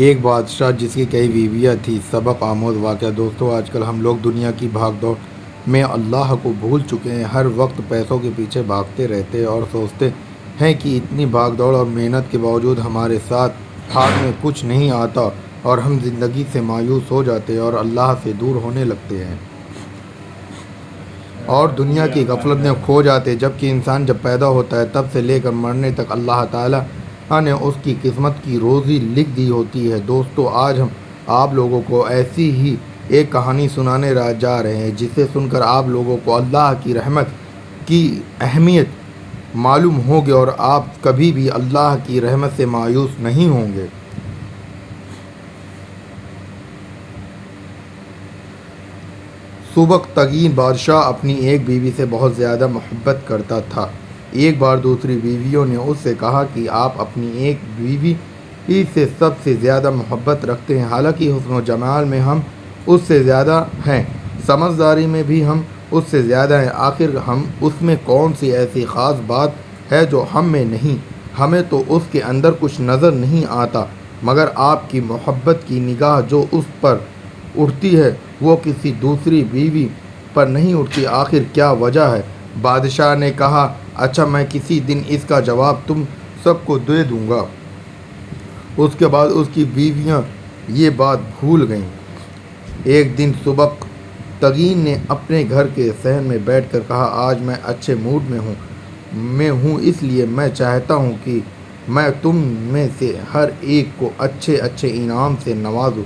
ایک بادشاہ جس کی کئی بیویاں تھیں۔ سبق آموز واقعہ۔ دوستو، آج کل ہم لوگ دنیا کی بھاگ دوڑ میں اللہ کو بھول چکے ہیں۔ ہر وقت پیسوں کے پیچھے بھاگتے رہتے ہیں اور سوچتے ہیں کہ اتنی بھاگ دوڑ اور محنت کے باوجود ہمارے ساتھ ہاتھ میں کچھ نہیں آتا اور ہم زندگی سے مایوس ہو جاتے ہیں اور اللہ سے دور ہونے لگتے ہیں اور دنیا کی غفلت میں کھو جاتے ہیں۔ جبکہ انسان جب پیدا ہوتا ہے تب سے لے کر مرنے تک اللہ تعالیٰ نے اس کی قسمت کی روزی لکھ دی ہوتی ہے۔ دوستو، آج ہم آپ لوگوں کو ایسی ہی ایک کہانی سنانے جا رہے ہیں جسے سن کر آپ لوگوں کو اللہ کی رحمت کی اہمیت معلوم ہوگی اور آپ کبھی بھی اللہ کی رحمت سے مایوس نہیں ہوں گے۔ سبکتگین بادشاہ اپنی ایک بیوی سے بہت زیادہ محبت کرتا تھا۔ ایک بار دوسری بیویوں نے اس سے کہا کہ آپ اپنی ایک بیوی سے سب سے زیادہ محبت رکھتے ہیں، حالانکہ حسن و جمال میں ہم اس سے زیادہ ہیں، سمجھداری میں بھی ہم اس سے زیادہ ہیں، آخر ہم اس میں کون سی ایسی خاص بات ہے جو ہم میں نہیں؟ ہمیں تو اس کے اندر کچھ نظر نہیں آتا، مگر آپ کی محبت کی نگاہ جو اس پر اٹھتی ہے وہ کسی دوسری بیوی پر نہیں اٹھتی، آخر کیا وجہ ہے؟ بادشاہ نے کہا، اچھا، میں کسی دن اس کا جواب تم سب کو دے دوں گا۔ اس کے بعد اس کی بیویاں یہ بات بھول گئیں۔ ایک دن سبکتگین نے اپنے گھر کے صحن میں بیٹھ کر کہا، آج میں اچھے موڈ میں ہوں، اس لیے میں چاہتا ہوں کہ میں تم میں سے ہر ایک کو اچھے انعام سے نوازوں۔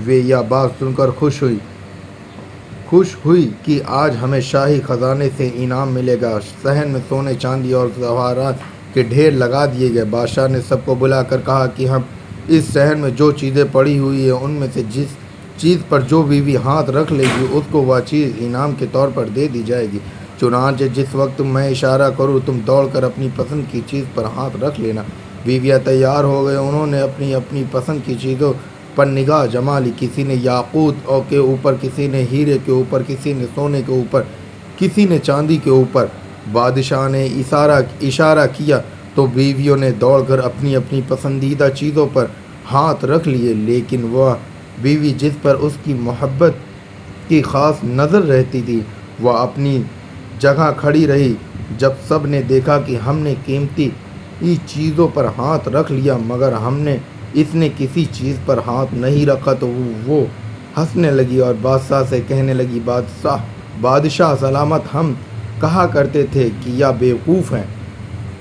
وہ یہ بات سن کر خوش ہوئی کہ آج ہمیں شاہی خزانے سے انعام ملے گا۔ صحن میں سونے، چاندی اور زیورات کے ڈھیر لگا دیے گئے۔ بادشاہ نے سب کو بلا کر کہا کہ ہم اس صحن میں جو چیزیں پڑی ہوئی ہیں ان میں سے جس چیز پر جو بیوی ہاتھ رکھ لے گی اس کو وہ چیز انعام کے طور پر دے دی جائے گی۔ چنانچہ جس وقت میں اشارہ کروں تم دوڑ کر اپنی پسند کی چیز پر ہاتھ رکھ لینا۔ بیویاں تیار ہو گئیں، انہوں نے اپنی اپنی پسند کی چیزوں پر نگاہ جما لی۔ کسی نے یاقوت کے اوپر، کسی نے ہیرے کے اوپر، کسی نے سونے کے اوپر، کسی نے چاندی کے اوپر۔ بادشاہ نے اشارہ کیا تو بیویوں نے دوڑ کر اپنی اپنی پسندیدہ چیزوں پر ہاتھ رکھ لیے، لیکن وہ بیوی جس پر اس کی محبت کی خاص نظر رہتی تھی وہ اپنی جگہ کھڑی رہی۔ جب سب نے دیکھا کہ ہم نے قیمتی چیزوں پر ہاتھ رکھ لیا مگر اس نے کسی چیز پر ہاتھ نہیں رکھا تو وہ ہنسنے لگی اور بادشاہ سے کہنے لگی، بادشاہ سلامت، ہم کہا کرتے تھے کہ یہ بیوقوف ہے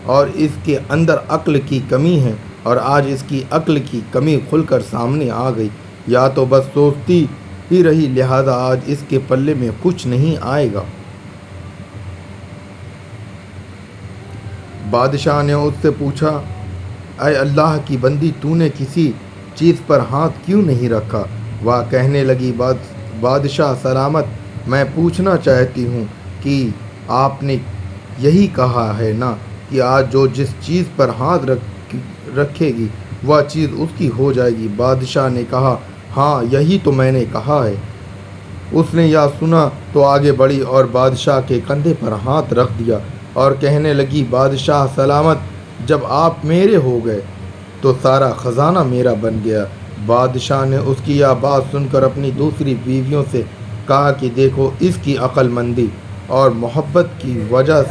اور اس کے اندر عقل کی کمی ہے، اور آج اس کی عقل کی کمی کھل کر سامنے آ گئی، یا تو بس سوچتی ہی رہی، لہذا آج اس کے پلے میں کچھ نہیں آئے گا۔ بادشاہ نے اس سے پوچھا، اے اللہ کی بندی، تو نے کسی چیز پر ہاتھ کیوں نہیں رکھا؟ وہ کہنے لگی، بادشاہ سلامت، میں پوچھنا چاہتی ہوں کہ آپ نے یہی کہا ہے نا کہ آج جو جس چیز پر ہاتھ رکھے گی وہ چیز اس کی ہو جائے گی۔ بادشاہ نے کہا، ہاں، یہی تو میں نے کہا ہے۔ اس نے یہ سنا تو آگے بڑھی اور بادشاہ کے کندھے پر ہاتھ رکھ دیا اور کہنے لگی، بادشاہ سلامت، جب آپ میرے ہو گئے تو سارا خزانہ میرا بن گیا۔ بادشاہ نے اس کی یہ بات سن کر اپنی دوسری بیویوں سے کہا کہ دیکھو، اس کی عقل مندی اور محبت کی وجہ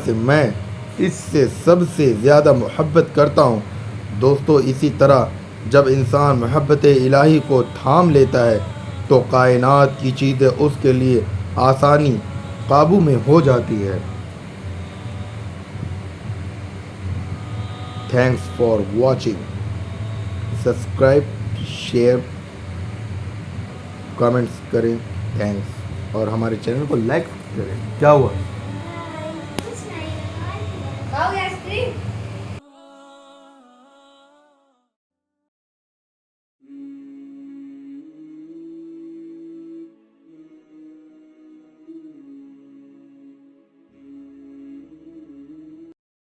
سے میں اس سے سب سے زیادہ محبت کرتا ہوں۔ دوستو، اسی طرح جب انسان محبت الہی کو تھام لیتا ہے تو کائنات کی چیزیں اس کے لیے آسانی قابو میں ہو جاتی ہے۔ Thanks for watching. Subscribe, share, comments کریں، تھینکس، اور ہمارے چینل کو لائک کریں۔ کیا ہوا؟